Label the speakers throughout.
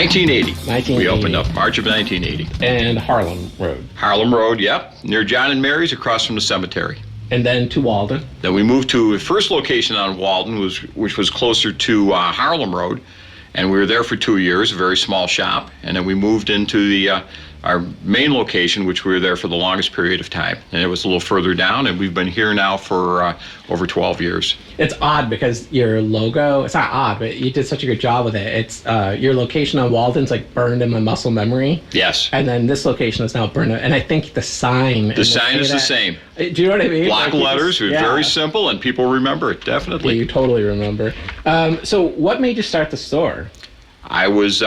Speaker 1: 1980.
Speaker 2: 1980.
Speaker 1: We opened up March of 1980.
Speaker 2: And Harlem Road.
Speaker 1: Harlem Road, yep, near John and Mary's, across from the cemetery.
Speaker 2: And then to Walden.
Speaker 1: Then we moved to the first location on Walden, which was closer to Harlem Road, and we were there for 2 years, a very small shop. And then we moved into our main location, which we were there for the longest period of time. And it was a little further down, and we've been here now for over 12 years.
Speaker 2: It's odd because your logo, it's not odd, but you did such a good job with it. It's your location on Walden's like burned in my muscle memory.
Speaker 1: Yes.
Speaker 2: And then this location is now burned. And I think the sign.
Speaker 1: The sign is the same.
Speaker 2: Do you know what I mean?
Speaker 1: Block letters, very simple, and people remember it, definitely.
Speaker 2: Yeah, you totally remember. So what made you start the store?
Speaker 1: I was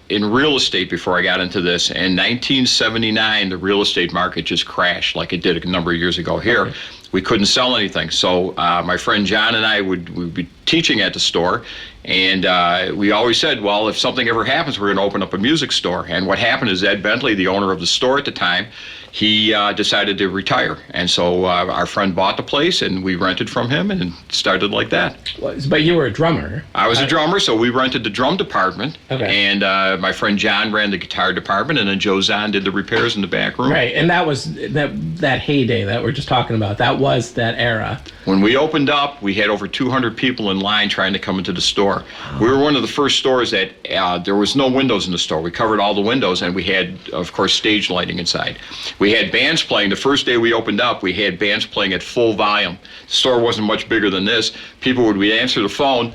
Speaker 1: in real estate before I got into this. In 1979, the real estate market just crashed like it did a number of years ago here. Okay. We couldn't sell anything. So my friend John and I would be teaching at the store, and we always said, well, if something ever happens, we're going to open up a music store. And what happened is Ed Bentley, the owner of the store at the time, he decided to retire. And so our friend bought the place, and we rented from him, and it started like that.
Speaker 2: But you were a drummer.
Speaker 1: I was a drummer, so we rented the drum department.
Speaker 2: Okay.
Speaker 1: And my friend John ran the guitar department, and then Joe Zahn did the repairs in the back room.
Speaker 2: Right, and that was that heyday that we're just talking about. That was that era.
Speaker 1: When we opened up, we had over 200 people in line trying to come into the store. Wow. We were one of the first stores that there was no windows in the store. We covered all the windows, and we had, of course, stage lighting inside. We had bands playing. The first day we opened up, we had bands playing at full volume. The store wasn't much bigger than this. People would answer the phone.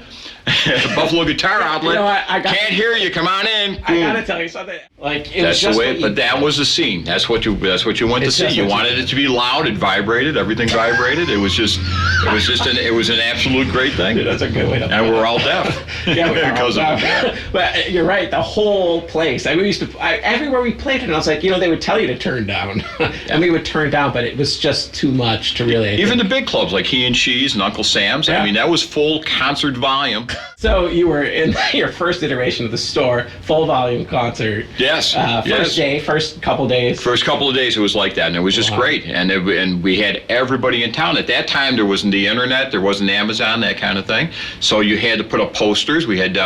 Speaker 1: Buffalo Guitar Outlet. I can't hear you. Come on in. Boom.
Speaker 2: I gotta tell you something. Like it
Speaker 1: that's
Speaker 2: was just
Speaker 1: the way. But that was the scene. That's what you went to see. You wanted it to be loud. It vibrated. Everything vibrated. It was an absolute great thing.
Speaker 2: Dude, that's a good way to.
Speaker 1: And we're all deaf.
Speaker 2: Yeah, we're
Speaker 1: because
Speaker 2: all
Speaker 1: of
Speaker 2: deaf. But you're right. The whole place. We used to. Everywhere we played it, and I was like, they would tell you to turn down, and we would turn down, but it was just too much to really.
Speaker 1: Even the big clubs like He and She's and Uncle Sam's. Yeah. I mean, that was full concert volume.
Speaker 2: So you were in your first iteration of the store, full volume concert.
Speaker 1: Yes.
Speaker 2: First couple days.
Speaker 1: First couple of days it was like that, and it was just great. And we had everybody in town. At that time, there wasn't the internet, there wasn't Amazon, that kind of thing. So you had to put up posters. We had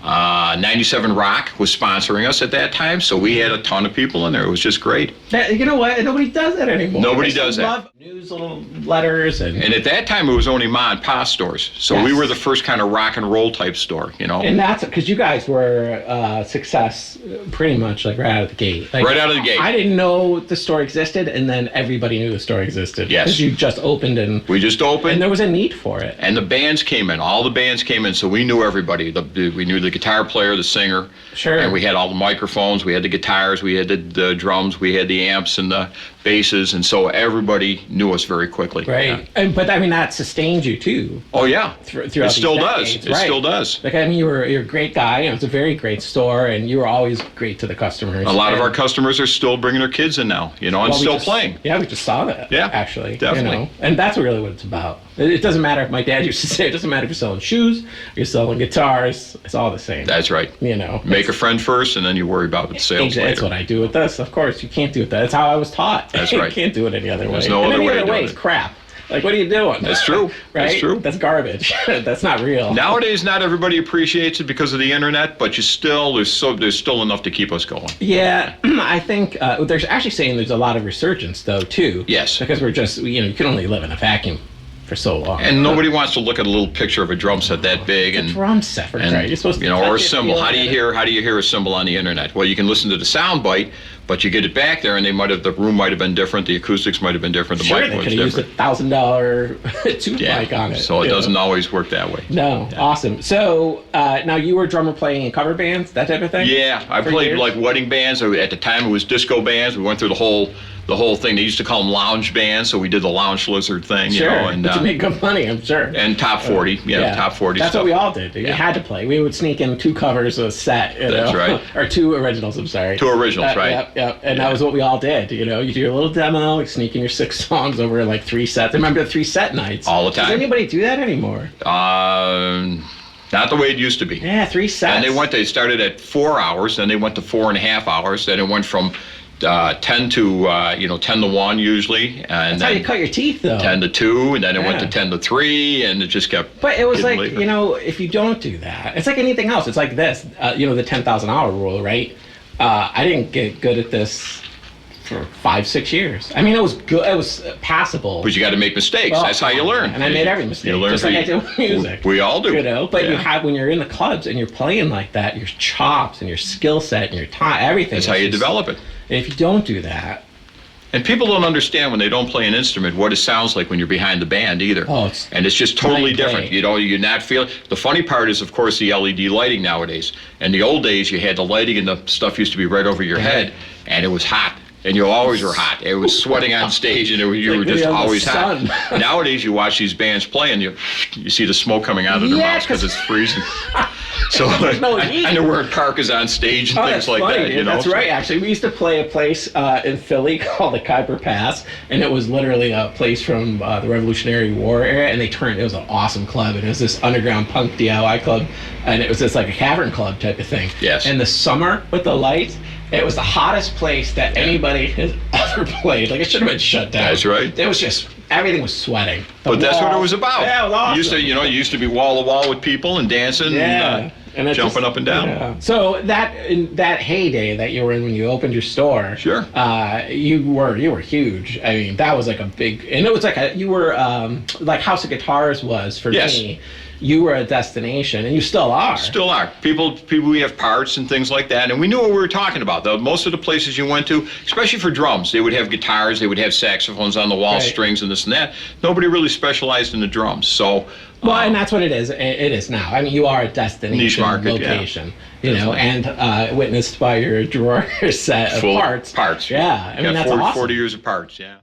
Speaker 1: 97 Rock was sponsoring us at that time, so we had a ton of people in there. It was just great.
Speaker 2: You know what? Nobody does that anymore.
Speaker 1: Nobody does that.
Speaker 2: Love news, little letters, and
Speaker 1: at that time it was only ma and pa stores. So we were the first kind of rock and roll type store,
Speaker 2: And that's because you guys were success pretty much like right out of the gate. Like,
Speaker 1: right out of the gate.
Speaker 2: I didn't know the store existed, and then everybody knew the store existed.
Speaker 1: Yes.
Speaker 2: Because you just opened and
Speaker 1: we just opened,
Speaker 2: and there was a need for it.
Speaker 1: And the bands came in. All the bands came in, so we knew everybody. We knew the guitar player, the singer.
Speaker 2: Sure.
Speaker 1: And we had all the microphones, we had the guitars, we had the drums, we had the amps and the basses, and so everybody knew us very quickly.
Speaker 2: Right. Yeah. But I mean, that sustained you too.
Speaker 1: Oh yeah.
Speaker 2: Throughout
Speaker 1: it still
Speaker 2: decades.
Speaker 1: Does. It still does.
Speaker 2: Like, I mean, you're a great guy. It was a very great store, and you were always great to the customers.
Speaker 1: A lot of our customers are still bringing their kids in now, and still playing.
Speaker 2: Yeah, we just saw that.
Speaker 1: Yeah,
Speaker 2: actually,
Speaker 1: definitely.
Speaker 2: And that's really what it's about. It doesn't matter if my dad used to say, it doesn't matter if you're selling shoes, or you're selling guitars. It's all the same.
Speaker 1: That's right. Make a friend first, and then you worry about the sales later.
Speaker 2: That's what I do with this. Of course, you can't do it. That's how I was taught.
Speaker 1: That's right.
Speaker 2: You can't do it any other way.
Speaker 1: There's no other way to do it.
Speaker 2: It's crap. Like, what are you doing?
Speaker 1: That's true.
Speaker 2: Right?
Speaker 1: That's true.
Speaker 2: That's garbage. That's not real.
Speaker 1: Nowadays, not everybody appreciates it because of the internet, but there's still enough to keep us going.
Speaker 2: Yeah, I think they're actually saying there's a lot of resurgence, though, too.
Speaker 1: Yes.
Speaker 2: Because we're just, you can only live in a vacuum for so long.
Speaker 1: And nobody wants to look at a little picture of a drum set that big.
Speaker 2: A drum set, right? You're supposed to
Speaker 1: or a cymbal. How do you hear a cymbal on the internet? Well, you can listen to the sound bite, but you get it back there, and the room might have been different, the acoustics might have been different, the mic was different.
Speaker 2: Sure, they could have used $1,000 tube mic on it.
Speaker 1: So it doesn't always work that way.
Speaker 2: No, awesome. So now you were a drummer playing in cover bands, that type of thing?
Speaker 1: Yeah, I played like wedding bands. At the time, it was disco bands. We went through the whole thing. They used to call them lounge bands, so we did the Lounge Lizard thing.
Speaker 2: Sure,
Speaker 1: and
Speaker 2: but you made good money, I'm sure.
Speaker 1: And top 40, top 40
Speaker 2: That's
Speaker 1: stuff.
Speaker 2: what we all did. You had to play. We would sneak in 2 covers a set.
Speaker 1: That's right.
Speaker 2: Or 2 originals, I'm sorry.
Speaker 1: 2 originals, right.
Speaker 2: Yep. And that was what we all did. You do a little demo, like sneak in your 6 songs over like 3 sets. I remember the 3 set nights.
Speaker 1: All the time.
Speaker 2: Does anybody do that anymore?
Speaker 1: Not the way it used to be.
Speaker 2: Yeah, 3 sets.
Speaker 1: And they started at 4 hours, then they went to 4.5 hours, then it went from 10 to 10 to 1 usually, and
Speaker 2: That's how you
Speaker 1: then
Speaker 2: cut your teeth, though.
Speaker 1: 10 to 2, and then it went to
Speaker 2: Yeah.
Speaker 1: 10 to 3, and it just kept.
Speaker 2: But it was
Speaker 1: getting
Speaker 2: like,
Speaker 1: later.
Speaker 2: if you don't do that, it's like anything else. It's like this, the 10,000 hour rule, right? I didn't get good at this for 5-6 years. I mean, it was good. It was passable.
Speaker 1: But you got to make mistakes.
Speaker 2: Well,
Speaker 1: That's how you learn.
Speaker 2: And I made every mistake,
Speaker 1: You learn
Speaker 2: just like I do with music.
Speaker 1: We all do.
Speaker 2: But
Speaker 1: Yeah.
Speaker 2: when you're in the clubs and you're playing like that, your chops and your skill set and your time, everything.
Speaker 1: That's
Speaker 2: is
Speaker 1: how you
Speaker 2: just-
Speaker 1: develop it.
Speaker 2: And if you don't do that,
Speaker 1: And people don't understand when they don't play an instrument what it sounds like when you're behind the band either.
Speaker 2: Oh, it's
Speaker 1: and it's just totally
Speaker 2: night and
Speaker 1: different.
Speaker 2: day.
Speaker 1: You're not feeling. The funny part is, of course, the LED lighting nowadays. In the old days, you had the lighting and the stuff used to be right over your head, and it was hot. And you always were hot. It was sweating on stage, and you
Speaker 2: like
Speaker 1: were just
Speaker 2: being in the
Speaker 1: always hot.
Speaker 2: sun.
Speaker 1: Nowadays, you watch these bands play, and you see the smoke coming out of their
Speaker 2: Yeah,
Speaker 1: mouths because it's freezing. So
Speaker 2: no heat.
Speaker 1: I know where Parkas on stage and
Speaker 2: Oh,
Speaker 1: things
Speaker 2: that's
Speaker 1: like
Speaker 2: funny,
Speaker 1: that.
Speaker 2: dude.
Speaker 1: You know,
Speaker 2: That's right. Actually, we used to play a place in Philly called the Khyber Pass, and it was literally a place from the Revolutionary War era. And it was an awesome club, and it was this underground punk DIY club, and it was just like a cavern club type of thing.
Speaker 1: Yes.
Speaker 2: In the summer with the lights, it was the hottest place that anybody has ever played. Like, it should have been shut down.
Speaker 1: That's right.
Speaker 2: It was just everything was sweating. The
Speaker 1: But that's what it
Speaker 2: walls-
Speaker 1: was about.
Speaker 2: Yeah, it was awesome.
Speaker 1: You used to be wall to wall with people and dancing
Speaker 2: Yeah.
Speaker 1: and
Speaker 2: it
Speaker 1: jumping
Speaker 2: just-
Speaker 1: up and down.
Speaker 2: yeah. So in that heyday that you were in when you opened your store,
Speaker 1: Sure.
Speaker 2: you were huge. I mean, that was like a big, and it was like you were like House of Guitars was for
Speaker 1: Yes.
Speaker 2: me. You were a destination, and you still are.
Speaker 1: Still are. People, we have parts and things like that, and we knew what we were talking about. Though most of the places you went to, especially for drums, they would have guitars, they would have saxophones on the wall,
Speaker 2: Right.
Speaker 1: strings, and this and that. Nobody really specialized in the drums. So,
Speaker 2: Well, and that's what it is. It is now. I mean, you are a destination
Speaker 1: Niche market, yeah.
Speaker 2: location, and witnessed by your drawer set of
Speaker 1: full
Speaker 2: parts.
Speaker 1: Parts.
Speaker 2: Yeah, I mean,
Speaker 1: Got
Speaker 2: that's
Speaker 1: 40,
Speaker 2: awesome.
Speaker 1: 40 years of parts. Yeah.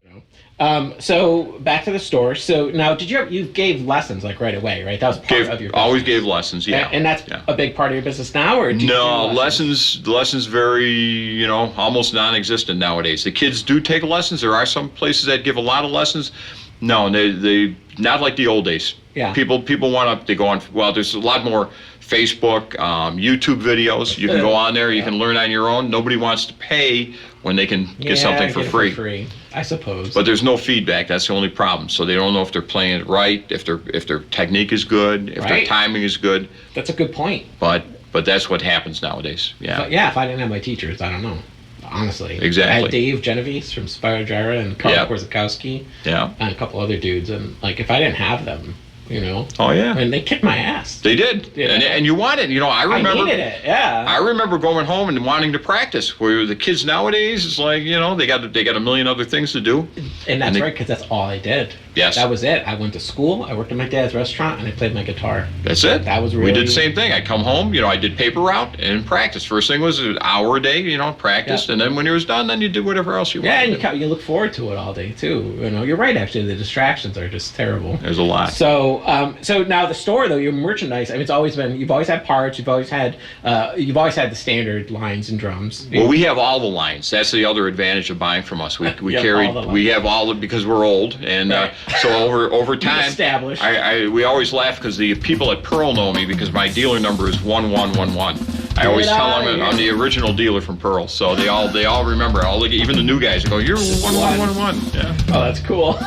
Speaker 2: So back to the store. So now, you gave lessons like right away, right? That was part of your business.
Speaker 1: Always gave lessons. Yeah.
Speaker 2: And that's
Speaker 1: yeah.
Speaker 2: a big part of your business now, or do you
Speaker 1: No,
Speaker 2: do
Speaker 1: lessons very, almost non-existent nowadays. The kids do take lessons. There are some places that give a lot of lessons. No, they not like the old days.
Speaker 2: Yeah.
Speaker 1: People they go on, well, there's a lot more Facebook, YouTube videos. You can go on there, you can learn on your own. Nobody wants to pay when they can get something for
Speaker 2: get it
Speaker 1: free.
Speaker 2: I suppose.
Speaker 1: But there's no feedback. That's the only problem. So they don't know if they're playing it right, if their technique is good, if their
Speaker 2: Right.
Speaker 1: timing is good.
Speaker 2: That's a good point.
Speaker 1: But that's what happens nowadays. Yeah.
Speaker 2: But yeah, if I didn't have my teachers, I don't know. Honestly.
Speaker 1: Exactly.
Speaker 2: I had Dave Genovese from Spyro Gyra and Carl
Speaker 1: Yeah.
Speaker 2: Korzakowski
Speaker 1: Yeah.
Speaker 2: and a couple other dudes, and like if I didn't have them,
Speaker 1: Oh yeah.
Speaker 2: and they kicked my ass.
Speaker 1: They did.
Speaker 2: Yeah.
Speaker 1: And you want it. I remember.
Speaker 2: I needed it. Yeah.
Speaker 1: I remember going home and wanting to practice. Where the kids nowadays, it's like they got a million other things to do.
Speaker 2: And that's
Speaker 1: they-
Speaker 2: right, because that's all I did.
Speaker 1: Yes.
Speaker 2: That was it. I went to school, I worked at my dad's restaurant, and I played my guitar.
Speaker 1: That's it.
Speaker 2: That was
Speaker 1: We
Speaker 2: really-
Speaker 1: did the same thing. I come home, I did paper route and practice. First thing was an hour a day, practiced,
Speaker 2: Yeah.
Speaker 1: and then when it was done, then you did whatever else you
Speaker 2: Yeah,
Speaker 1: wanted.
Speaker 2: and you look forward to it all day, too. You're right, actually. The distractions are just terrible.
Speaker 1: There's a lot.
Speaker 2: So now the store, though, your merchandise, I mean, you've always had parts, you've always had the standard lines and drums.
Speaker 1: Well, we have all the lines. That's the other advantage of buying from us. We
Speaker 2: You have
Speaker 1: carry
Speaker 2: all the lines.
Speaker 1: we have all of because we're old, and
Speaker 2: Right.
Speaker 1: so over time,
Speaker 2: established.
Speaker 1: we always laugh because the people at Pearl know me because my dealer number is 1111. I always
Speaker 2: Get
Speaker 1: tell
Speaker 2: outta
Speaker 1: them
Speaker 2: here.
Speaker 1: I'm the original dealer from Pearl, so they all remember. Even the new guys go, "You're 1111." Yeah.
Speaker 2: Oh, that's cool.